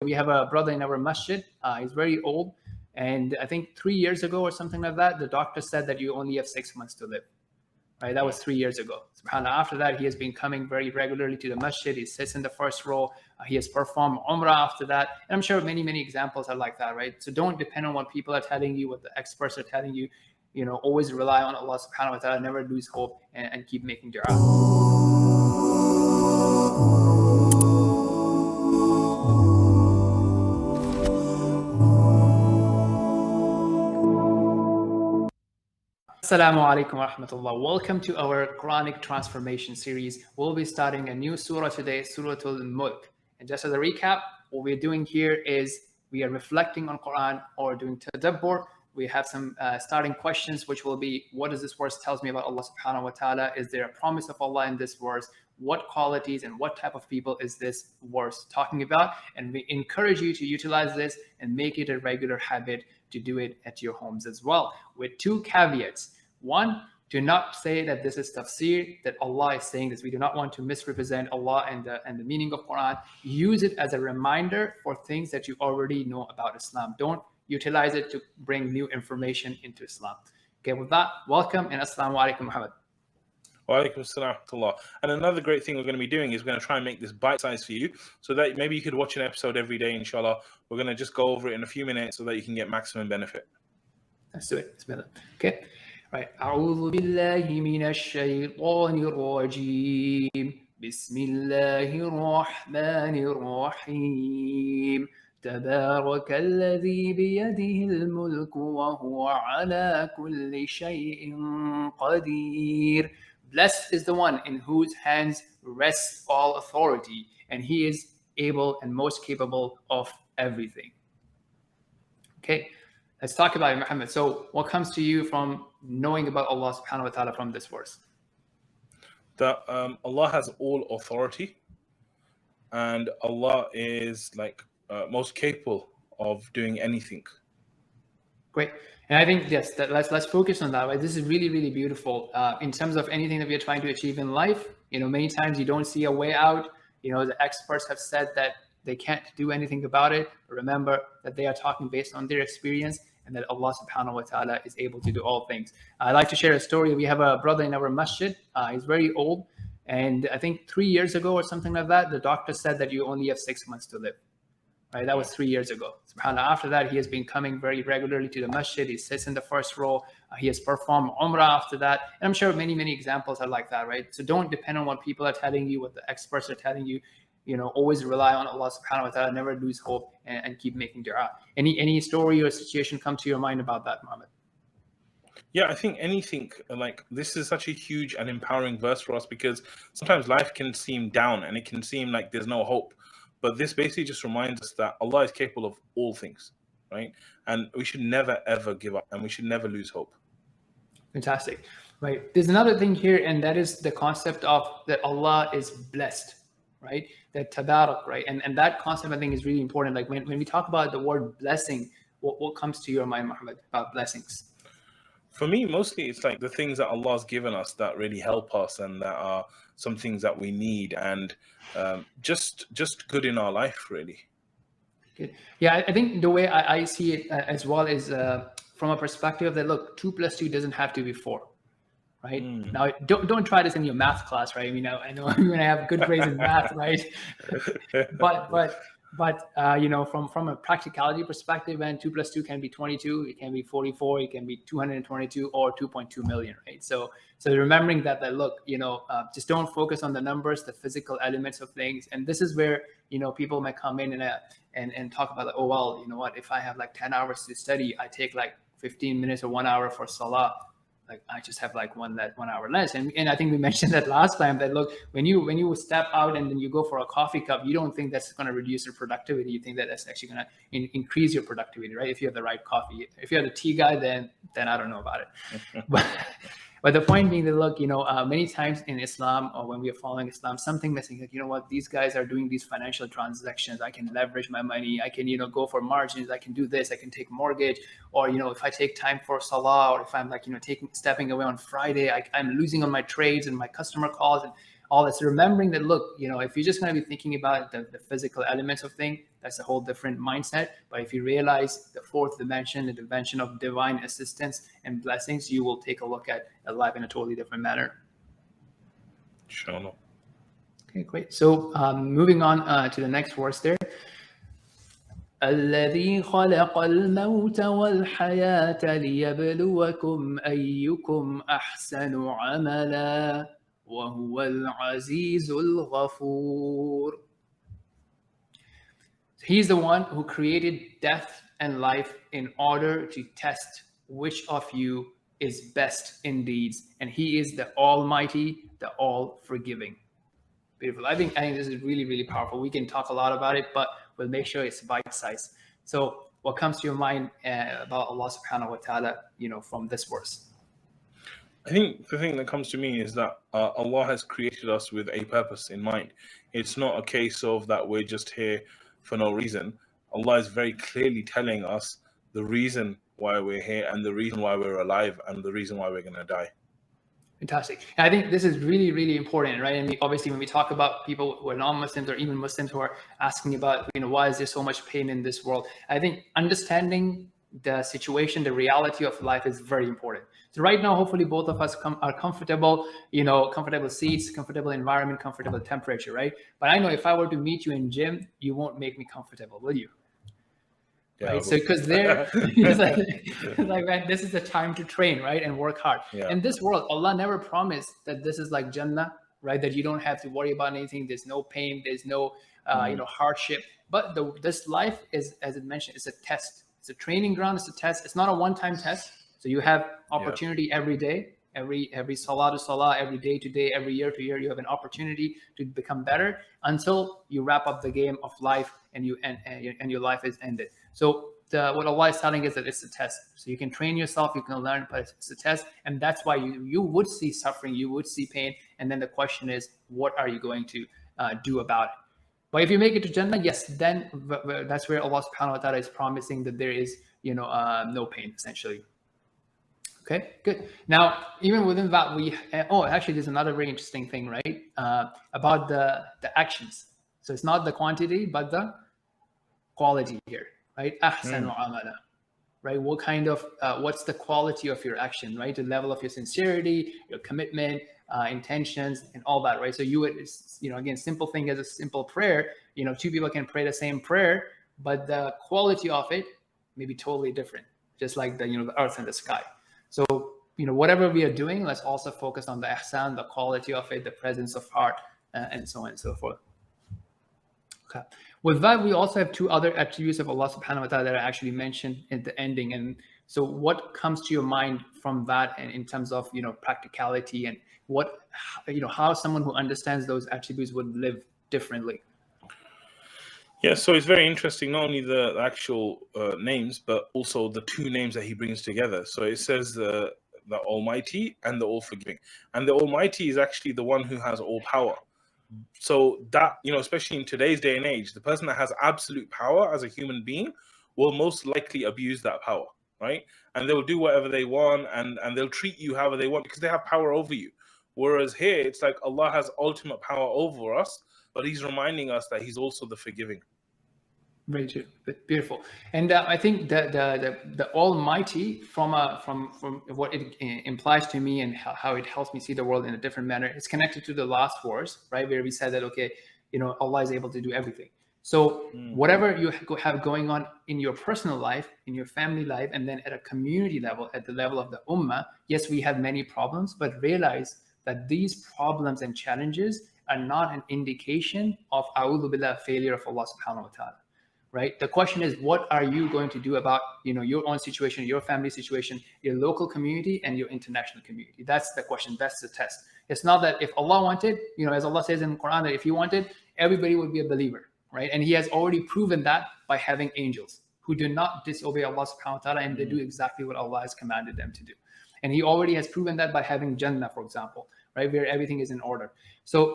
we have a brother in our masjid. He's very old. And I think 3 years ago or something like that, the doctor said that you only have 6 months to live. Right, that was 3 years ago. SubhanAllah. After that, he has been coming very regularly to the masjid. He sits in the first row. He has performed umrah after that. And I'm sure many, many examples are like that, right? So don't depend on what people are telling you, what the experts are telling you. You know, always rely on Allah subhanahu wa ta'ala, never lose hope, and keep making dua. Assalamu alaikum wa rahmatullah. Welcome to our Quranic transformation series. We'll be starting a new surah today, Surah Al-Mulk. And just as a recap, what we're doing here is we are reflecting on Quran or doing tadabbur. We have some starting questions, which will be, what does this verse tells me about Allah subhanahu wa ta'ala? Is there a promise of Allah in this verse? What qualities and what type of people is this verse talking about? And we encourage you to utilize this and make it a regular habit to do it at your homes as well, with 2 caveats. One, do not say that this is tafsir, that Allah is saying this. We do not want to misrepresent Allah and the meaning of Quran. Use it as a reminder for things that you already know about Islam. Don't utilize it to bring new information into Islam. Okay, with that, welcome and assalamu alaikum, Muhammad. Wa alaikum assalam wa rahmatullah. And another great thing we're going to be doing is we're going to try and make this bite-sized for you, so that maybe you could watch an episode every day, inshallah. We're going to just go over it in a few minutes so that you can get maximum benefit. Let's do it. Bismillah. Okay. Right. أعوذ بالله من الشيطان الرجيم. بسم الله الرحمن الرحيم. تبارك الذي بيده الملك وهو على كل شيء قدير. Blessed is the one in whose hands rests all authority, and he is able and most capable of everything. Okay, let's talk about it, Muhammad. So what comes to you from knowing about Allah subhanahu wa ta'ala from this verse? That Allah has all authority, and Allah is like most capable of doing anything. Great. And I think, yes, that let's focus on that, right? This is really, really beautiful. In terms of anything that we are trying to achieve in life, you know, many times you don't see a way out. You know, the experts have said that they can't do anything about it. Remember that they are talking based on their experience, and that Allah subhanahu wa ta'ala is able to do all things. I'd like to share a story. We have a brother in our masjid. He's very old. And I think 3 years ago or something like that, the doctor said that you only have 6 months to live. Right, that was 3 years ago. SubhanAllah. After that, he has been coming very regularly to the masjid. He sits in the first row. He has performed umrah after that. And I'm sure many, many examples are like that, right? So don't depend on what people are telling you, what the experts are telling you. You know, always rely on Allah subhanahu wa ta'ala, never lose hope, and keep making dua. Any story or situation come to your mind about that, Mohammed? Yeah, I think anything like this is such a huge and empowering verse for us, because sometimes life can seem down and it can seem like there's no hope. But this basically just reminds us that Allah is capable of all things, right? And we should never, ever give up, and we should never lose hope. Fantastic. Right. There's another thing here, and that is the concept of that Allah is blessed, right? That tabarak, right? And that concept, I think, is really important. Like when we talk about the word blessing, what comes to your mind, Muhammad, about blessings? For me, mostly it's like the things that Allah's given us that really help us, and that are some things that we need, and just good in our life, really. Good. Yeah, I think the way I see it as well is from a perspective that, look, 2 + 2 doesn't have to be 4, right? Now, don't try this in your math class, right? I mean, I know you're gonna have good grades in math, right? But you know, from a practicality perspective, and 2 + 2 can be 22, it can be 44, it can be 222, or 2.2 million, right? So remembering that look, you know, just don't focus on the numbers, the physical elements of things. And this is where, you know, people might come in and talk about, like, oh, well, you know what, if I have like 10 hours to study, I take like 15 minutes or 1 hour for salah. Like I just have like 1 hour less. And I think we mentioned that last time, that look, when you step out and then you go for a coffee cup, you don't think that's going to reduce your productivity. You think that that's actually going to increase your productivity, right? If you have the right coffee. If you're the tea guy, then I don't know about it. But the point being that, look, you know, many times in Islam, or when we are following Islam, something missing, like, you know what, these guys are doing these financial transactions. I can leverage my money. I can, you know, go for margins. I can do this. I can take mortgage. Or, you know, if I take time for salah, or if I'm like, you know, stepping away on Friday, I'm losing on my trades and my customer calls. And all this. Remembering that, look, if you're just going to be thinking about the physical elements of things, that's a whole different mindset. But if you realize the fourth dimension, the dimension of divine assistance and blessings, you will take a look at life in a totally different manner. Inshallah. Okay, great. So moving on to the next verse there. الذي خلق الموت والحياة ليبلوكم أيكم أحسن عملا وهو العزيز الغفور. He's the one who created death and life in order to test which of you is best in deeds, and he is the Almighty, the All-Forgiving. Beautiful. I think this is really, really powerful. We can talk a lot about it, but we'll make sure it's bite-sized. So what comes to your mind about Allah subhanahu wa ta'ala, from this verse? I think the thing that comes to me is that Allah has created us with a purpose in mind. It's not a case of that we're just here for no reason. Allah is very clearly telling us the reason why we're here and the reason why we're alive and the reason why we're going to die. Fantastic. And I think this is really, really important, right? And obviously, when we talk about people who are non-Muslims or even Muslims who are asking about, why is there so much pain in this world? I think understanding the situation, the reality of life is very important. So right now, hopefully both of us are comfortable, comfortable seats, comfortable environment, comfortable temperature, right? But I know if I were to meet you in gym, you won't make me comfortable, will you? Yeah, right. So because there, it's like, man, this is the time to train, right, and work hard. Yeah. In this world, Allah never promised that this is like Jannah, right? That you don't have to worry about anything. There's no pain. There's no, hardship. But this life is, as it mentioned, it's a test. It's a training ground. It's a test. It's not a one-time test. So you have opportunity every day, every salah to salah, every day to day, every year to year. You have an opportunity to become better until you wrap up the game of life and your life is ended. So what Allah is telling is that it's a test. So you can train yourself, you can learn, but it's a test. And that's why you would see suffering, you would see pain. And then the question is, what are you going to do about it? But if you make it to Jannah, yes, then that's where Allah subhanahu wa ta'ala is promising that there is, no pain, essentially. Okay, good. Now, even within that, actually, there's another very interesting thing, right? About the actions. So it's not the quantity, but the quality here, right? Ahsanu amala, right? What kind of, what's the quality of your action, right? The level of your sincerity, your commitment, intentions, and all that, right? So you would, again, simple thing as a simple prayer, two people can pray the same prayer, but the quality of it may be totally different, just like the earth and the sky. So, whatever we are doing, let's also focus on the ihsan, the quality of it, the presence of heart, and so on and so forth. Okay. With that, we also have two other attributes of Allah subhanahu wa ta'ala that are actually mentioned at the ending. And so what comes to your mind from that, and in terms of, practicality and how someone who understands those attributes would live differently? Yeah, so it's very interesting, not only the actual names, but also the two names that he brings together. So it says the Almighty and the All-Forgiving. And the Almighty is actually the one who has all power. So that, especially in today's day and age, the person that has absolute power as a human being will most likely abuse that power, right? And they'll do whatever they want, and they'll treat you however they want because they have power over you. Whereas here, it's like Allah has ultimate power over us, but he's reminding us that he's also the forgiving. Very beautiful. And I think the Almighty, from what it implies to me and how it helps me see the world in a different manner, is connected to the last verse, right, where we said that, okay, Allah is able to do everything. So whatever you have going on in your personal life, in your family life, and then at a community level, at the level of the ummah, yes, we have many problems, but realize that these problems and challenges are not an indication of a'udhu billah, failure of Allah subhanahu wa ta'ala. Right? The question is, what are you going to do about, your own situation, your family situation, your local community, and your international community? That's the question. That's the test. It's not that if Allah wanted, as Allah says in the Quran, that if He wanted, everybody would be a believer, right? And He has already proven that by having angels who do not disobey Allah subhanahu wa ta'ala, and they do exactly what Allah has commanded them to do. And He already has proven that by having Jannah, for example, right, where everything is in order. So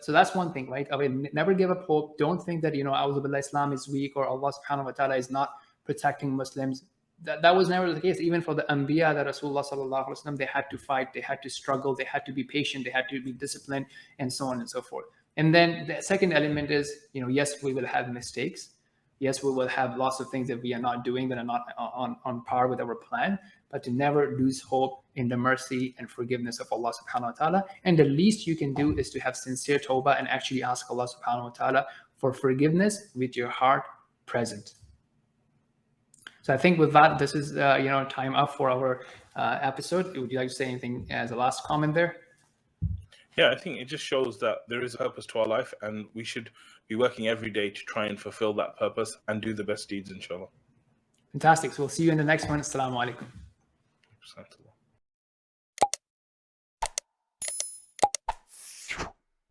that's one thing, right? I mean, never give up hope. Don't think that, Islam is weak or Allah subhanahu wa ta'ala is not protecting Muslims. that was never the case. Even for the Anbiya, that Rasulullah sallallahu alaihi wasallam, they had to fight, they had to struggle, they had to be patient, they had to be disciplined, and so on and so forth. And then the second element is, yes, we will have mistakes. Yes, we will have lots of things that we are not doing that are not on par with our plan, but to never lose hope in the mercy and forgiveness of Allah subhanahu wa ta'ala. And the least you can do is to have sincere tawbah and actually ask Allah subhanahu wa ta'ala for forgiveness with your heart present. So I think with that, this is time up for our episode. Would you like to say anything as a last comment there? Yeah, I think it just shows that there is a purpose to our life, and we should be working every day to try and fulfill that purpose and do the best deeds, inshallah. Fantastic. So we'll see you in the next one. Assalamu alaikum.